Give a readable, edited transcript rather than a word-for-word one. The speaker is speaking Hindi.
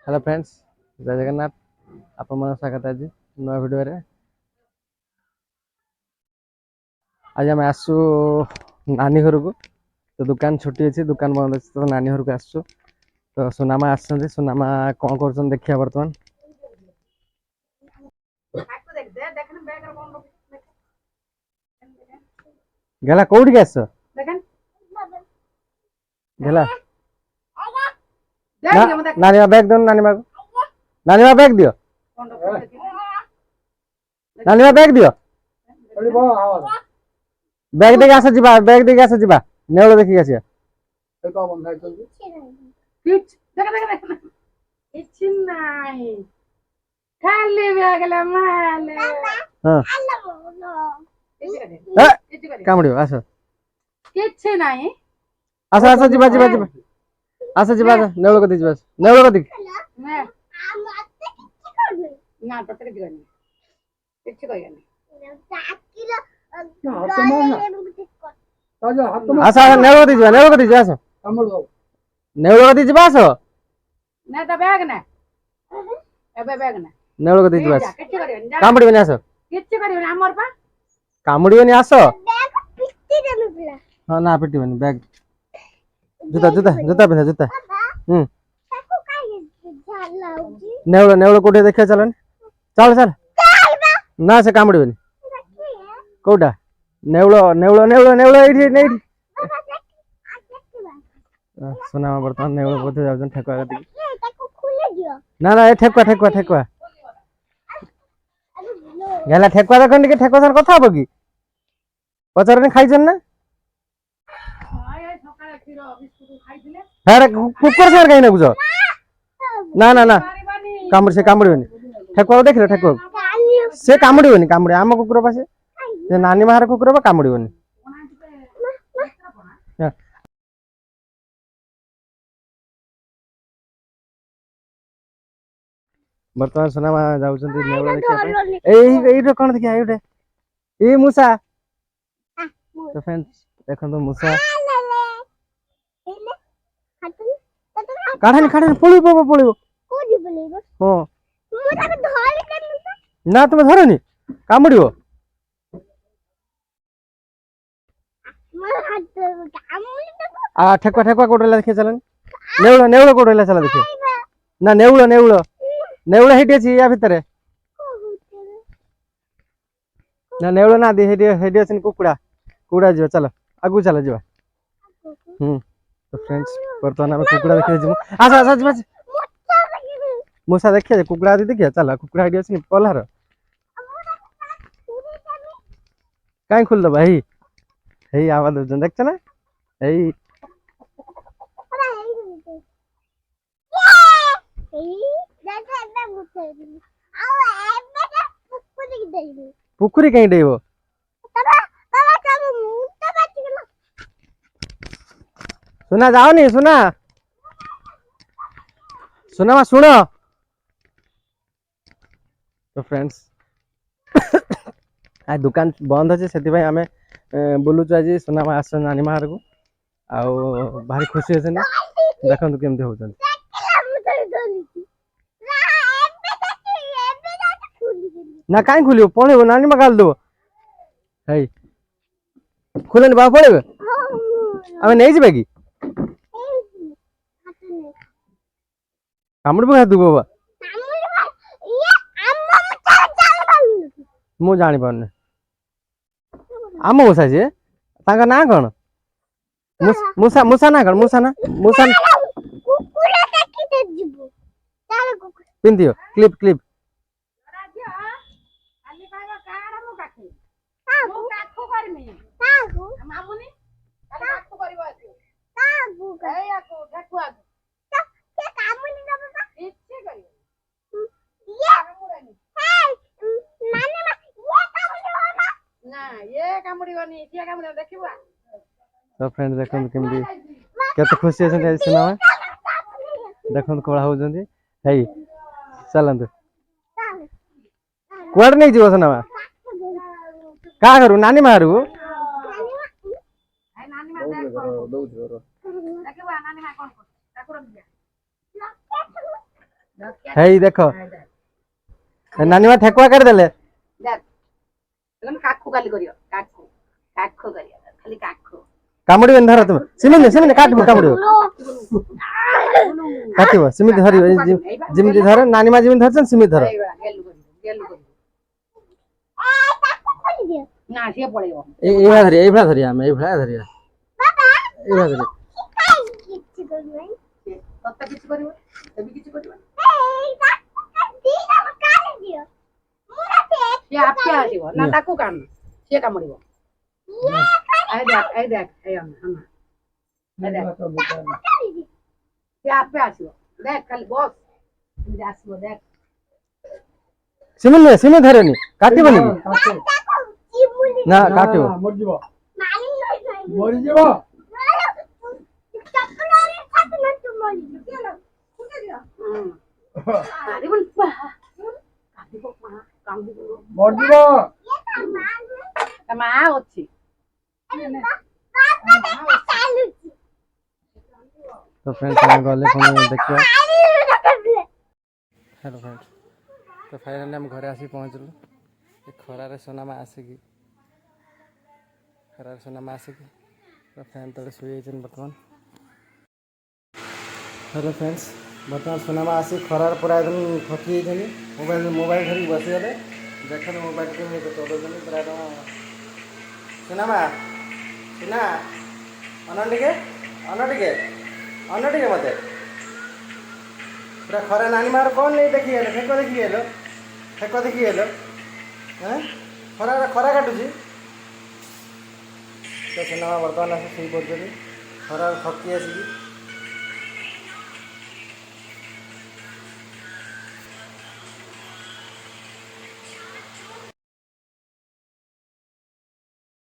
हेलो फ्रेंड्स, जय जगन्नाथ। आपण मन स्वागत आज नया वीडियो रे। आज आम आसु नानी घर को। तो दुकान छुट्टी अच्छी, दुकान बंद अच्छी, तो नानी घर को आसु। तो सुनामा आसछन्ती, सुनामा कौन कर देखिया बर्तमान। गेला कोठी के आस गेला नानी मा बैग दो, नानी मा बैग दियो, नानी मा बैग दियो, बैग देके आस जीवा, बैग देके आस जीवा, नेउल देखि आसिया। खाली ब्यागला माले हां कामड़ियो आस किछ नाही आस आस जीवा जीवा जीवा आस जीवा नेउल कति जीवा नेउल कति मैं ना तते दिगनी किछ कहियानी 7 किलो आस आस नेउल कति जीवा आस नेउल कति जीवा आस ना त बैग ना एबे बैग ना नेउल कति जीवा किछ करियनी कामड़ी बनी आस किछ करियनी हमर पा कामड़ी बनी आस बैग पिट्टी देलु पिला हां ना पिट्टी बनी बैग जूता जूता जूता पहना जूता ताको काई झाल लाउजी नेउल नेउल कोठे देखिया चलन चल चल ना से कामड़ी बनी कोठा नेउल नेउल नेउल नेउल एठी नेठी सुना बर्तमान नेउल बोथे जाउछन ठेकुआ कति ताको खुले दियो ना ना ए ठेकुआ ठेकुआ ठेकुआ गेला ठेकुआ देखन के ठेकुआ सन कथा हबो की पचारने खाइछन ना आय सकाळे खीर बिस्कुट खाइथिले अरे कुकर से काई ना बुझो ना ना ना कामड़ी से कामड़ी बनी ठेकुआ देख रे ठेकुआ से कामड़ी बनी कामड़ी आम कुकुर पासे जे नानी मार कुकुर बा कामड़ी बनी बर्तमान सुना जाउछन्ती नेउल देखिया एई कोन देखिया एइटे ए मूसा। तो फ्रेंड्स देखन तो मूसा काढानी काढानी पळिबो पळिबो कोडी बलेबो हो मोटा धरि के ना तुम धरनी कामड़िबो मोर हाथ कामुली आ ठेकुआ ठेकुआ कोडला देखिया चलन नेउल नेउल कोडला चला देखिया ना नेउल नेउल नेउल हेटी अछि या भितरे ना नेउल ना दे हेटी हेटी अछि कुकुड़ा कुकुड़ा जो चलो आगु चला जीवा तो फ्रेंड्स बर्तमान हम कुकुड़ा देखिया जिमु आसा आसा जीवा मूसा देखिया कुकुड़ा आदि देखिया चला कुकुड़ा हेटी अछि पलहर काई खुल दो भाई हेई आवाज जन देख ना हेई पुकुरी कहीं डेबो सुना जाओ नहीं सुना सुना मा सुनो तो फ्रेंड्स आज दुकान बंद अच्छे से आम बुलुचु आज सुना मा आस नानी मार को आउ भारी खुशी अच्छे देखो केमती होचन ना कहीं खुल पड़े नानी मा गाल दो है खुले बाबा पड़े आम नहीं जाए कि कामुड़ पका तू बाबा मु जानी पारने आम मूसा जे ताका ना कौन मूसा मूसा ना कौन मूसा ना मूसा पिंदियो क्लिप क्लिप तो फ्रेंड देखो केमती केते खुशी अछन सुना देखो कोला होजंती हेई चलंत कुआड़ नहीं जीव सुना का करू नानी मारू हेई देखो देख नानी माँ ठेकुआ कर देले देखो काखू खाली करियो काखू काखू करियो खाली काखू कामुड़ी बन धर तुम सिमिन काटबो कामुड़ी काटिबो सिमित धरियो जिमिति धर नानी माँ जिमिति धरछन सिमित धर गेलु करियो ना से पळेयो ए भला धरिया हम ए भला धरिया ए भला धरिया तत्ता किछ करियो तभी किछ करियो ये आपके आसीबो ना ताकू काम से कामड़िबो आई देख हम ये आपे आसीबो देख खाली बस आसीबो देख सिमिन धरनी काटिबो नी ना काटिबो मर जीव मर जीव ମା ଅଛି तो फ्रेंड्स हम गले पुणी देखिए हेलो फ्रेंड्स तो फाइनली हम घरे आसी पहुँचलु खरारे सोनामा आसिकी तो फैन तले शुए बर्तमान हेलो फ्रेंड्स बर्तमान सोनामा आसी खरार पूरा एकदम थकी मोबाइल धरिक बसीगले देख मोबाइल के चलाऊँ पूरा एकदम सोनामा सुना अन टे मत पूरा खरा नानी मार कौन नहीं देखी ठेक देखी हाँ खरा काटुची तो सोनामा बर्तमान आसी शई पड़े खरा थकी आसिकी